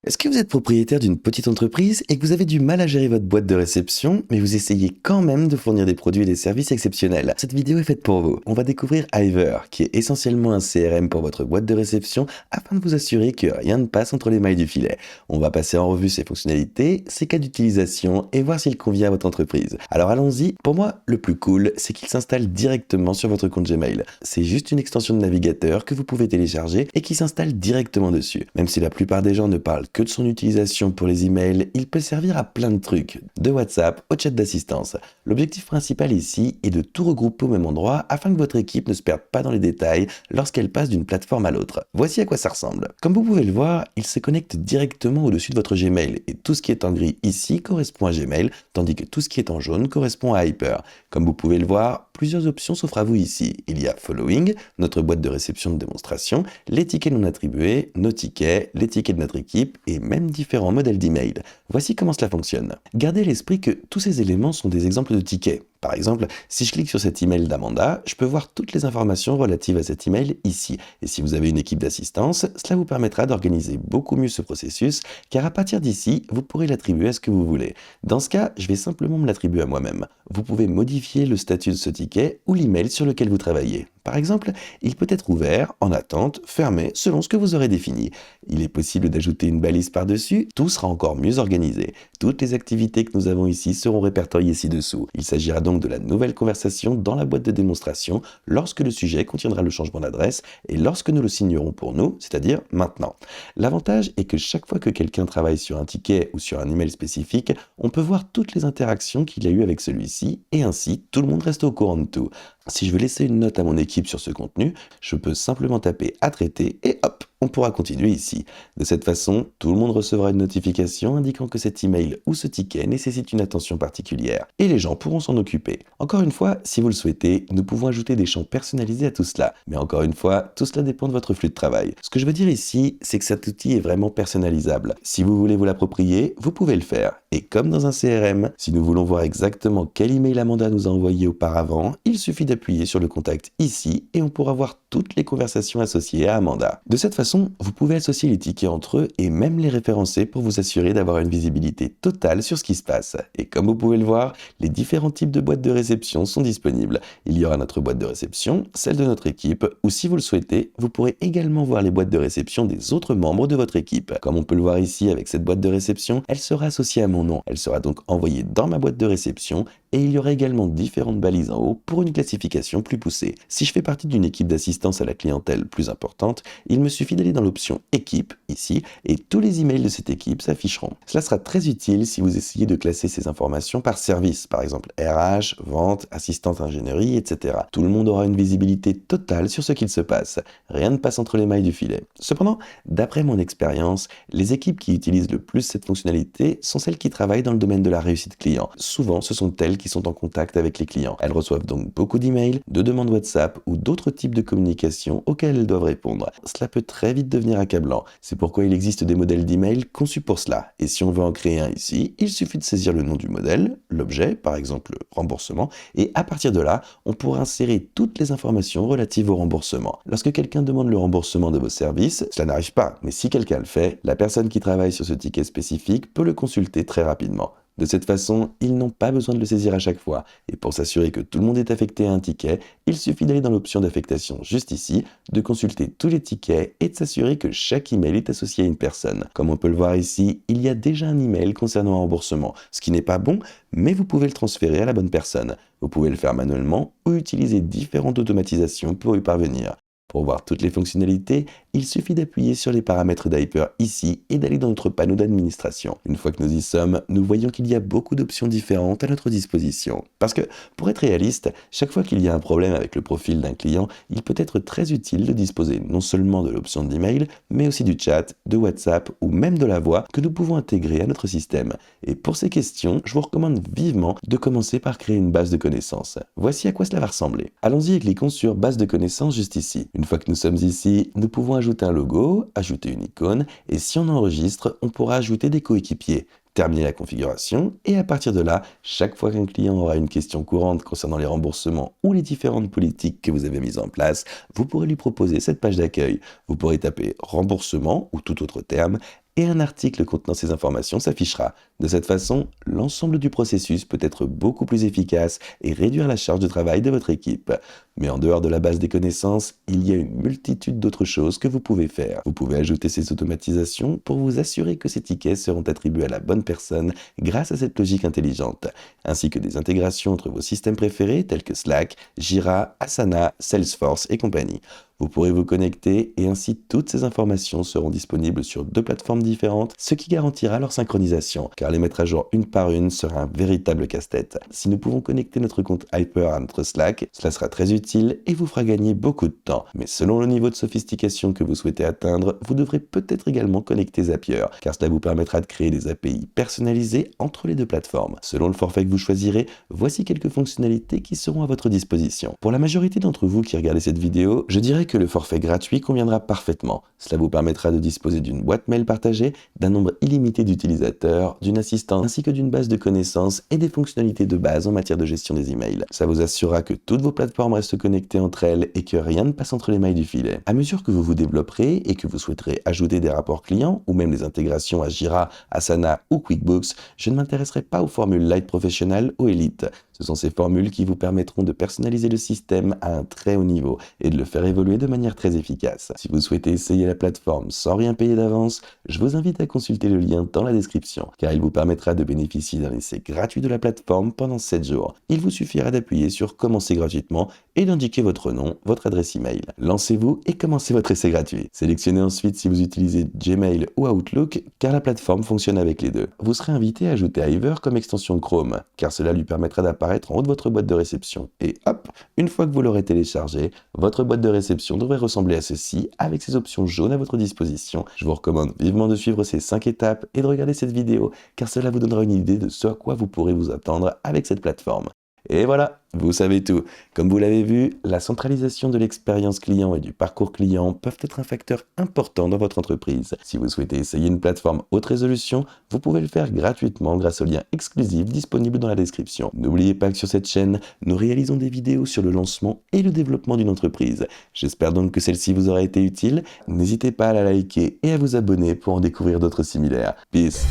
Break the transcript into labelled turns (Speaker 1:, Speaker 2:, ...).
Speaker 1: Est-ce que vous êtes propriétaire d'une petite entreprise et que vous avez du mal à gérer votre boîte de réception, mais vous essayez quand même de fournir des produits et des services exceptionnels? Cette vidéo est faite pour vous. On va découvrir Hiver, qui est essentiellement un CRM pour votre boîte de réception, afin de vous assurer que rien ne passe entre les mailles du filet. On va passer en revue ses fonctionnalités, ses cas d'utilisation et voir s'il convient à votre entreprise. Alors allons-y. Pour moi, le plus cool, c'est qu'il s'installe directement sur votre compte Gmail. C'est juste une extension de navigateur que vous pouvez télécharger et qui s'installe directement dessus. Même si la plupart des gens ne parlent que de son utilisation pour les emails, il peut servir à plein de trucs, de WhatsApp au chat d'assistance. L'objectif principal ici est de tout regrouper au même endroit afin que votre équipe ne se perde pas dans les détails lorsqu'elle passe d'une plateforme à l'autre. Voici à quoi ça ressemble. Comme vous pouvez le voir, il se connecte directement au-dessus de votre Gmail et tout ce qui est en gris ici correspond à Gmail, tandis que tout ce qui est en jaune correspond à Hyper. Comme vous pouvez le voir, plusieurs options s'offrent à vous ici. Il y a Following, notre boîte de réception de démonstration, les tickets non attribués, nos tickets, les tickets de notre équipe et même différents modèles d'email. Voici comment cela fonctionne. Gardez à l'esprit que tous ces éléments sont des exemples de tickets. Par exemple, si je clique sur cet email d'Amanda, je peux voir toutes les informations relatives à cet email ici. Et si vous avez une équipe d'assistance, cela vous permettra d'organiser beaucoup mieux ce processus, car à partir d'ici, vous pourrez l'attribuer à ce que vous voulez. Dans ce cas, je vais simplement me l'attribuer à moi-même. Vous pouvez modifier le statut de ce ticket ou l'email sur lequel vous travaillez. Par exemple, il peut être ouvert, en attente, fermé, selon ce que vous aurez défini. Il est possible d'ajouter une balise par-dessus, tout sera encore mieux organisé. Toutes les activités que nous avons ici seront répertoriées ci-dessous. Il s'agira donc de la nouvelle conversation dans la boîte de démonstration lorsque le sujet contiendra le changement d'adresse et lorsque nous le signerons pour nous, c'est-à-dire maintenant. L'avantage est que chaque fois que quelqu'un travaille sur un ticket ou sur un email spécifique, on peut voir toutes les interactions qu'il a eues avec celui-ci et ainsi tout le monde reste au courant de tout. Si je veux laisser une note à mon équipe sur ce contenu, je peux simplement taper à traiter et hop, on pourra continuer ici. De cette façon, tout le monde recevra une notification indiquant que cet email ou ce ticket nécessite une attention particulière et les gens pourront s'en occuper. Encore une fois, si vous le souhaitez, nous pouvons ajouter des champs personnalisés à tout cela. Mais encore une fois, tout cela dépend de votre flux de travail. Ce que je veux dire ici, c'est que cet outil est vraiment personnalisable. Si vous voulez vous l'approprier, vous pouvez le faire. Et comme dans un CRM, si nous voulons voir exactement quel email Amanda nous a envoyé auparavant, il suffit d'appuyer sur le contact ici et on pourra voir toutes les conversations associées à Amanda. De cette façon, vous pouvez associer les tickets entre eux et même les référencer pour vous assurer d'avoir une visibilité totale sur ce qui se passe. Et comme vous pouvez le voir, les différents types de boîtes de réception sont disponibles. Il y aura notre boîte de réception, celle de notre équipe, ou si vous le souhaitez, vous pourrez également voir les boîtes de réception des autres membres de votre équipe. Comme on peut le voir ici avec cette boîte de réception, elle sera associée à mon nom. Elle sera donc envoyée dans ma boîte de réception et il y aura également différentes balises en haut pour une classification plus poussée. Si je fais partie d'une équipe d'assistance à la clientèle plus importante, il me suffit d'aller dans l'option équipe ici et tous les emails de cette équipe s'afficheront. Cela sera très utile si vous essayez de classer ces informations par service, par exemple RH, vente, assistante ingénierie, etc. Tout le monde aura une visibilité totale sur ce qu'il se passe. Rien ne passe entre les mailles du filet. Cependant, d'après mon expérience, les équipes qui utilisent le plus cette fonctionnalité sont celles qui travaillent dans le domaine de la réussite client. Souvent, ce sont elles qui sont en contact avec les clients. Elles reçoivent donc beaucoup d'emails, de demandes WhatsApp ou d'autres types de communication auxquelles elles doivent répondre. Cela peut très vite devenir accablant. C'est pourquoi il existe des modèles d'email conçus pour cela. Et si on veut en créer un ici, il suffit de saisir le nom du modèle, l'objet, par exemple remboursement, et à partir de là, on pourra insérer toutes les informations relatives au remboursement. Lorsque quelqu'un demande le remboursement de vos services, cela n'arrive pas, mais si quelqu'un le fait, la personne qui travaille sur ce ticket spécifique peut le consulter très rapidement. De cette façon, ils n'ont pas besoin de le saisir à chaque fois. Et pour s'assurer que tout le monde est affecté à un ticket, il suffit d'aller dans l'option d'affectation juste ici, de consulter tous les tickets et de s'assurer que chaque email est associé à une personne. Comme on peut le voir ici, il y a déjà un email concernant un remboursement, ce qui n'est pas bon, mais vous pouvez le transférer à la bonne personne. Vous pouvez le faire manuellement ou utiliser différentes automatisations pour y parvenir. Pour voir toutes les fonctionnalités, il suffit d'appuyer sur les paramètres d'Hyper ici et d'aller dans notre panneau d'administration. Une fois que nous y sommes, nous voyons qu'il y a beaucoup d'options différentes à notre disposition. Parce que, pour être réaliste, chaque fois qu'il y a un problème avec le profil d'un client, il peut être très utile de disposer non seulement de l'option d'email, mais aussi du chat, de WhatsApp ou même de la voix que nous pouvons intégrer à notre système. Et pour ces questions, je vous recommande vivement de commencer par créer une base de connaissances. Voici à quoi cela va ressembler. Allons-y et cliquons sur base de connaissances juste ici. Une fois que nous sommes ici, nous pouvons ajouter un logo, ajouter une icône, et si on enregistre, on pourra ajouter des coéquipiers. Terminer la configuration, et à partir de là, chaque fois qu'un client aura une question courante concernant les remboursements ou les différentes politiques que vous avez mises en place, vous pourrez lui proposer cette page d'accueil. Vous pourrez taper remboursement ou tout autre terme, et un article contenant ces informations s'affichera. De cette façon, l'ensemble du processus peut être beaucoup plus efficace et réduire la charge de travail de votre équipe. Mais en dehors de la base des connaissances, il y a une multitude d'autres choses que vous pouvez faire. Vous pouvez ajouter ces automatisations pour vous assurer que ces tickets seront attribués à la bonne personne grâce à cette logique intelligente, ainsi que des intégrations entre vos systèmes préférés tels que Slack, Jira, Asana, Salesforce et compagnie. Vous pourrez vous connecter et ainsi toutes ces informations seront disponibles sur 2 plateformes différentes, ce qui garantira leur synchronisation, car les mettre à jour une par une sera un véritable casse-tête. Si nous pouvons connecter notre compte Hyper à notre Slack, cela sera très utile et vous fera gagner beaucoup de temps. Mais selon le niveau de sophistication que vous souhaitez atteindre, vous devrez peut-être également connecter Zapier, car cela vous permettra de créer des API personnalisées entre les 2 plateformes. Selon le forfait que vous choisirez, voici quelques fonctionnalités qui seront à votre disposition. Pour la majorité d'entre vous qui regardez cette vidéo, je dirais que le forfait gratuit conviendra parfaitement. Cela vous permettra de disposer d'une boîte mail partagée, d'un nombre illimité d'utilisateurs, d'une assistante ainsi que d'une base de connaissances et des fonctionnalités de base en matière de gestion des emails. Ça vous assurera que toutes vos plateformes restent connectées entre elles et que rien ne passe entre les mailles du filet. À mesure que vous vous développerez et que vous souhaiterez ajouter des rapports clients ou même des intégrations à Jira, Asana ou QuickBooks, je ne m'intéresserai pas aux formules Light Professional ou Elite. Ce sont ces formules qui vous permettront de personnaliser le système à un très haut niveau et de le faire évoluer de manière très efficace. Si vous souhaitez essayer la plateforme sans rien payer d'avance, je vous invite à consulter le lien dans la description, car il vous permettra de bénéficier d'un essai gratuit de la plateforme pendant 7 jours. Il vous suffira d'appuyer sur Commencer gratuitement et d'indiquer votre nom, votre adresse email. Lancez-vous et commencez votre essai gratuit. Sélectionnez ensuite si vous utilisez Gmail ou Outlook, car la plateforme fonctionne avec les deux. Vous serez invité à ajouter Hyver comme extension Chrome, car cela lui permettra d'apparaître en haut de votre boîte de réception. Et hop, une fois que vous l'aurez téléchargé, votre boîte de réception devrait ressembler à ceci, avec ses options jaunes à votre disposition. Je vous recommande vivement de suivre ces 5 étapes et de regarder cette vidéo, car cela vous donnera une idée de ce à quoi vous pourrez vous attendre avec cette plateforme. Et voilà, vous savez tout. Comme vous l'avez vu, la centralisation de l'expérience client et du parcours client peuvent être un facteur important dans votre entreprise. Si vous souhaitez essayer une plateforme haute résolution, vous pouvez le faire gratuitement grâce au lien exclusif disponible dans la description. N'oubliez pas que sur cette chaîne, nous réalisons des vidéos sur le lancement et le développement d'une entreprise. J'espère donc que celle-ci vous aura été utile. N'hésitez pas à la liker et à vous abonner pour en découvrir d'autres similaires. Peace!